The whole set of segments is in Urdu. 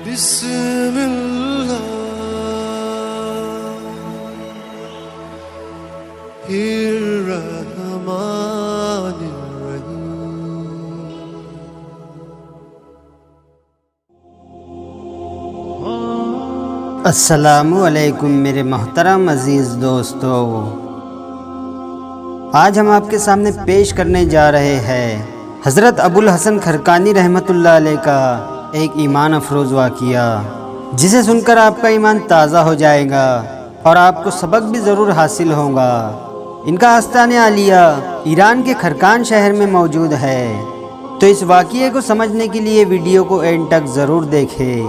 بسم اللہ الرحمن الرحیم۔ السلام علیکم میرے محترم عزیز دوستو، آج ہم آپ کے سامنے پیش کرنے جا رہے ہیں حضرت ابوالحسن کھرکانی رحمۃ اللہ علیہ کا ایک ایمان افروز واقعہ، جسے سن کر آپ کا ایمان تازہ ہو جائے گا اور آپ کو سبق بھی ضرور حاصل ہوگا۔ ان کا آستانِ عالیہ ایران کے کھرکان شہر میں موجود ہے، تو اس واقعے کو سمجھنے کے لیے ویڈیو کو اینڈ تک ضرور دیکھیں،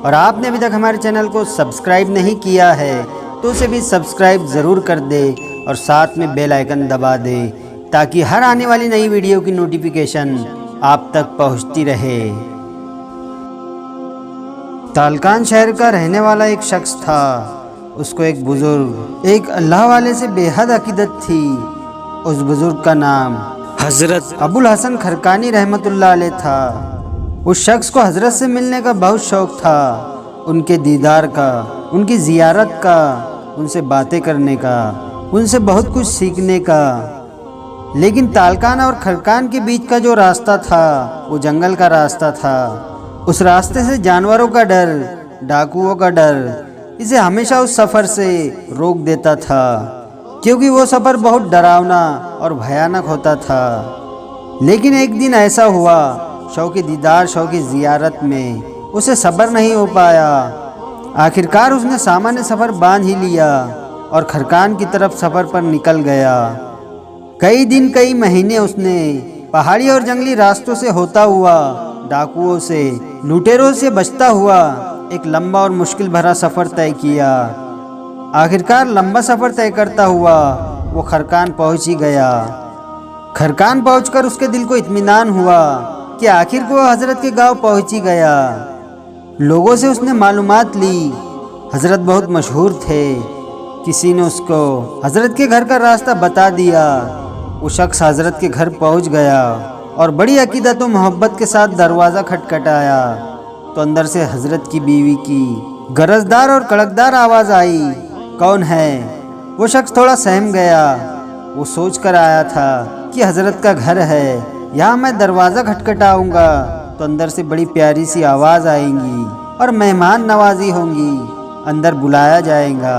اور آپ نے ابھی تک ہمارے چینل کو سبسکرائب نہیں کیا ہے تو اسے بھی سبسکرائب ضرور کر دے اور ساتھ میں بیل آئیکن دبا دے تاکہ ہر آنے والی نئی ویڈیو کی نوٹیفیکیشن آپ تک پہنچتی رہے۔ تالکان شہر کا رہنے والا ایک شخص تھا، اس کو ایک بزرگ، ایک اللہ والے سے بے حد عقیدت تھی۔ اس بزرگ کا نام حضرت ابوالحسن کھرکانی رحمۃ اللہ علیہ تھا۔ اس شخص کو حضرت سے ملنے کا بہت شوق تھا، ان کے دیدار کا، ان کی زیارت کا، ان سے باتیں کرنے کا، ان سے بہت کچھ سیکھنے کا۔ لیکن تالکان اور کھرکان کے بیچ کا جو راستہ تھا وہ جنگل کا راستہ تھا۔ اس راستے سے جانوروں کا ڈر، ڈاکوؤں کا ڈر اسے ہمیشہ اس سفر سے روک دیتا تھا، کیونکہ وہ سفر بہت ڈراؤنا اور بھیانک ہوتا تھا۔ لیکن ایک دن ایسا ہوا، شوق دیدار، شوق زیارت میں اسے صبر نہیں ہو پایا۔ آخرکار اس نے سامان سفر باندھ ہی لیا اور کھرکان کی طرف سفر پر نکل گیا۔ کئی دن، کئی مہینے اس نے پہاڑی اور جنگلی راستوں سے ہوتا ہوا، ڈاکوؤں سے، لوٹیروں سے بچتا ہوا ایک لمبا اور مشکل بھرا سفر طے کیا۔ آخرکار لمبا سفر طے کرتا ہوا وہ کھرکان پہنچ ہی گیا۔ کھرکان پہنچ کر اس کے دل کو اطمینان ہوا کہ آخر کو وہ حضرت کے گاؤں پہنچ ہی گیا۔ لوگوں سے اس نے معلومات لی، حضرت بہت مشہور تھے۔ کسی نے اس کو حضرت کے گھر کا راستہ بتا دیا۔ وہ شخص حضرت کے گھر پہنچ گیا اور بڑی عقیدت و محبت کے ساتھ دروازہ کھٹکھٹایا تو اندر سے حضرت کی بیوی کی گرجدار اور کڑکدار آواز آئی، کون ہے؟ وہ شخص تھوڑا سہم گیا، وہ سوچ کر آیا تھا کہ حضرت کا گھر ہے، یہاں میں دروازہ کھٹکھٹاؤں گا تو اندر سے بڑی پیاری سی آواز آئیں گی اور مہمان نوازی ہوں گی، اندر بلایا جائے گا،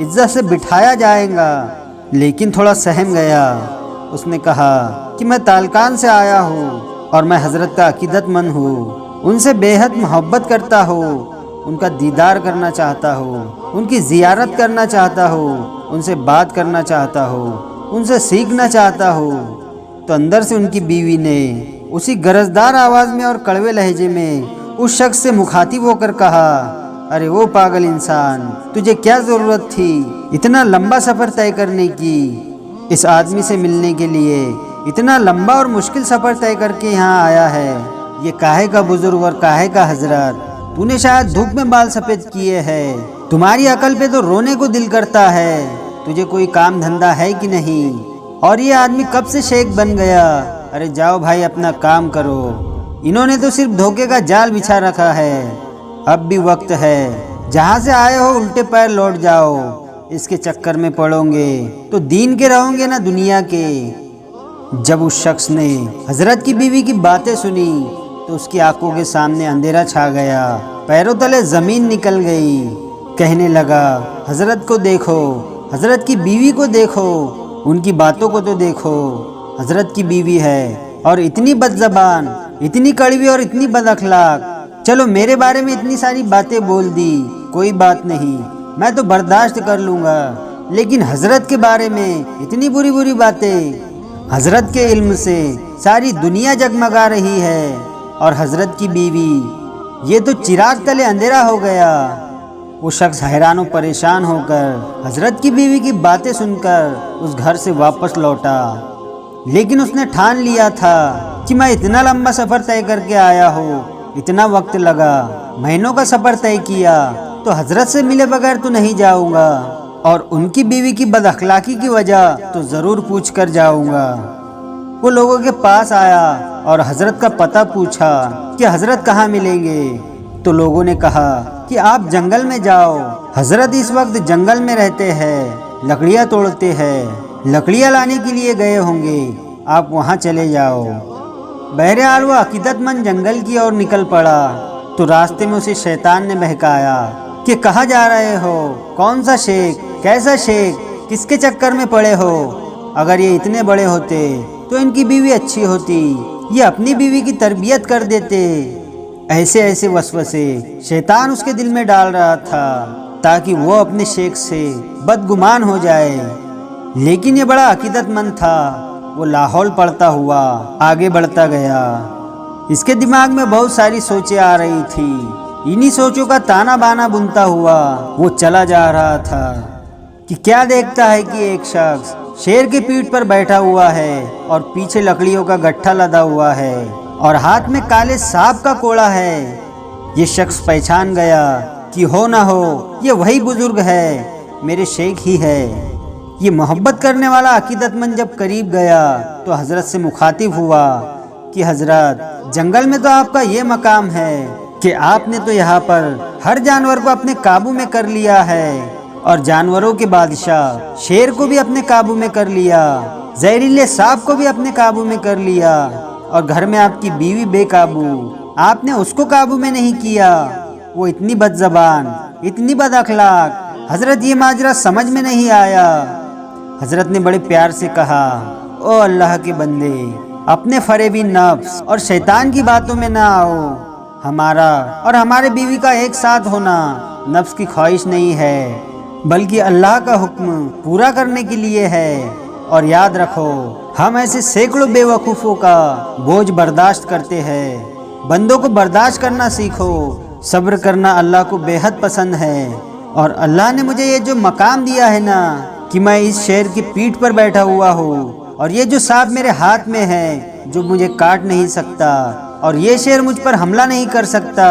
عزت سے بٹھایا جائے گا۔ لیکن تھوڑا سہم گیا، اس نے کہا کہ میں تالکان سے آیا ہوں اور میں حضرت کا عقیدت مند ہوں، ان سے بے حد محبت کرتا ہوں، ان کا دیدار کرنا چاہتا ہوں، ان کی زیارت کرنا چاہتا ہوں، ان سے بات کرنا چاہتا ہوں، ان سے سیکھنا چاہتا ہوں۔ تو اندر سے ان کی بیوی نے اسی گرجدار آواز میں اور کڑوے لہجے میں اس شخص سے مخاطب ہو کر کہا، ارے وہ پاگل انسان، تجھے کیا ضرورت تھی اتنا لمبا سفر طے کرنے کی؟ اس آدمی سے ملنے کے لیے اتنا لمبا اور مشکل سفر طے کر کے یہاں آیا ہے، یہ کاہے کا بزرگ اور کاہے کا حضرت؟ تو نے شاید دھوپ میں بال سفید کیے ہیں، تمہاری عقل پہ تو رونے کو دل کرتا ہے، تجھے کوئی کام دھندا ہے کہ نہیں؟ اور یہ آدمی کب سے شیخ بن گیا؟ ارے جاؤ بھائی اپنا کام کرو، انہوں نے تو صرف دھوکے کا جال بچھا رکھا ہے، اب بھی وقت ہے، جہاں سے آئے ہو الٹے پیر لوٹ جاؤ، اس کے چکر میں پڑو گے تو دین کے رہو گے نہ دنیا کے۔ جب اس شخص نے حضرت کی بیوی کی باتیں سنی تو اس کی آنکھوں کے سامنے اندھیرا چھا گیا، پیروں تلے زمین نکل گئی۔ کہنے لگا، حضرت کو دیکھو، حضرت کی بیوی کو دیکھو، ان کی باتوں کو تو دیکھو، حضرت کی بیوی ہے اور اتنی بد زبان، اتنی کڑوی اور اتنی بد اخلاق۔ چلو میرے بارے میں اتنی ساری باتیں بول دی، کوئی بات نہیں، میں تو برداشت کر لوں گا، لیکن حضرت کے بارے میں اتنی بری بری باتیں؟ حضرت کے علم سے ساری دنیا جگمگا رہی ہے اور حضرت کی بیوی، یہ تو چراغ تلے اندھیرا ہو گیا۔ وہ شخص حیران و پریشان ہو کر حضرت کی بیوی کی باتیں سن کر اس گھر سے واپس لوٹا، لیکن اس نے ٹھان لیا تھا کہ میں اتنا لمبا سفر طے کر کے آیا ہوں، اتنا وقت لگا، مہینوں کا سفر طے کیا، تو حضرت سے ملے بغیر تو نہیں جاؤں گا، اور ان کی بیوی کی بد اخلاقی کی وجہ تو ضرور پوچھ کر جاؤں گا۔ وہ لوگوں کے پاس آیا اور حضرت کا پتہ پوچھا کہ حضرت کہاں ملیں گے۔ تو لوگوں نے کہا کہ آپ جنگل میں جاؤ، حضرت اس وقت جنگل میں رہتے ہیں، لکڑیاں توڑتے ہیں، لکڑیاں لانے کے لیے گئے ہوں گے، آپ وہاں چلے جاؤ۔ بہرحال وہ عقیدت مند جنگل کی اور نکل پڑا تو راستے میں اسے شیطان نے بہکایا کہ کہاں جا رہے ہو، کون سا شیخ، کیسا شیخ، کس کے چکر میں پڑے ہو؟ اگر یہ اتنے بڑے ہوتے تو ان کی بیوی اچھی ہوتی، یہ اپنی بیوی کی تربیت کر دیتے۔ ایسے ایسے وسوسے شیطان اس کے دل میں ڈال رہا تھا تاکہ وہ اپنے شیخ سے بدگمان ہو جائے، لیکن یہ بڑا عقیدت مند تھا۔ وہ لاہور پڑھتا ہوا آگے بڑھتا گیا۔ اس کے دماغ میں بہت ساری سوچیں آ رہی تھی، انہی سوچوں کا تانا بانا بنتا ہوا وہ چلا جا رہا تھا کہ کیا دیکھتا ہے کہ ایک شخص شیر کی پیٹھ پر بیٹھا ہوا ہے اور پیچھے لکڑیوں کا گٹھا لدا ہوا ہے اور ہاتھ میں کالے سانپ کا کوڑا ہے۔ یہ شخص پہچان گیا کہ ہو نہ ہو یہ وہی بزرگ ہے، میرے شیخ ہی ہے۔ یہ محبت کرنے والا عقیدت مند جب قریب گیا تو حضرت سے مخاطب ہوا کہ حضرت جنگل میں تو آپ کا یہ مقام ہے کہ آپ نے تو یہاں پر ہر جانور کو اپنے قابو میں کر لیا ہے اور جانوروں کے بادشاہ شیر کو بھی اپنے قابو میں کر لیا، زہریلے سانپ کو بھی اپنے قابو میں کر لیا، اور گھر میں آپ کی بیوی بے قابو، آپ نے اس کو قابو میں نہیں کیا، وہ اتنی بد زبان، اتنی بد اخلاق۔ حضرت یہ ماجرا سمجھ میں نہیں آیا۔ حضرت نے بڑے پیار سے کہا، او اللہ کے بندے، اپنے فریبی نفس اور شیطان کی باتوں میں نہ آؤ۔ ہمارا اور ہمارے بیوی کا ایک ساتھ ہونا نفس کی خواہش نہیں ہے بلکہ اللہ کا حکم پورا کرنے کے لیے ہے، اور یاد رکھو ہم ایسے سینکڑوں بے وقوفوں کا بوجھ برداشت کرتے ہیں۔ بندوں کو برداشت کرنا سیکھو، صبر کرنا اللہ کو بے حد پسند ہے، اور اللہ نے مجھے یہ جو مقام دیا ہے نا کہ میں اس شیر کی پیٹھ پر بیٹھا ہوا ہوں، اور یہ جو سانپ میرے ہاتھ میں ہے جو مجھے کاٹ نہیں سکتا، اور یہ شیر مجھ پر حملہ نہیں کر سکتا،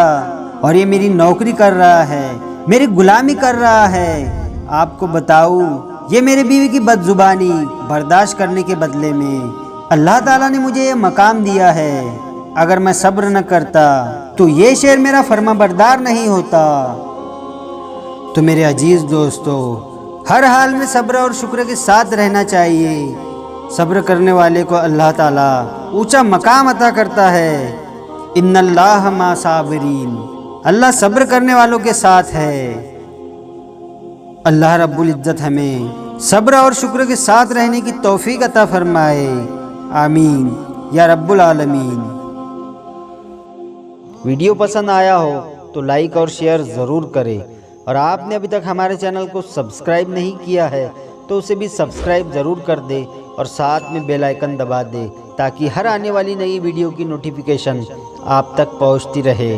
اور یہ میری نوکری کر رہا ہے، میری غلامی کر رہا ہے۔ آپ کو بتاؤں یہ میرے بیوی کی بد زبانی برداشت کرنے کے بدلے میں اللہ تعالیٰ نے مجھے یہ مقام دیا ہے۔ اگر میں صبر نہ کرتا تو یہ شیر میرا فرما بردار نہیں ہوتا۔ تو میرے عزیز دوستو، ہر حال میں صبر اور شکر کے ساتھ رہنا چاہیے۔ صبر کرنے والے کو اللہ تعالیٰ اونچا مقام عطا کرتا ہے۔ ان اللہ مع صابرین، اللہ صبر کرنے والوں کے ساتھ ہے۔ اللہ رب العزت ہمیں صبر اور شکر کے ساتھ رہنے کی توفیق عطا فرمائے، آمین یا رب العالمین۔ ویڈیو پسند آیا ہو تو لائک اور شیئر ضرور کریں، اور آپ نے ابھی تک ہمارے چینل کو سبسکرائب نہیں کیا ہے تو اسے بھی سبسکرائب ضرور کر دے اور ساتھ میں بیل آئیکن دبا دے تاکہ ہر آنے والی نئی ویڈیو کی نوٹیفیکیشن آپ تک پہنچتی رہے۔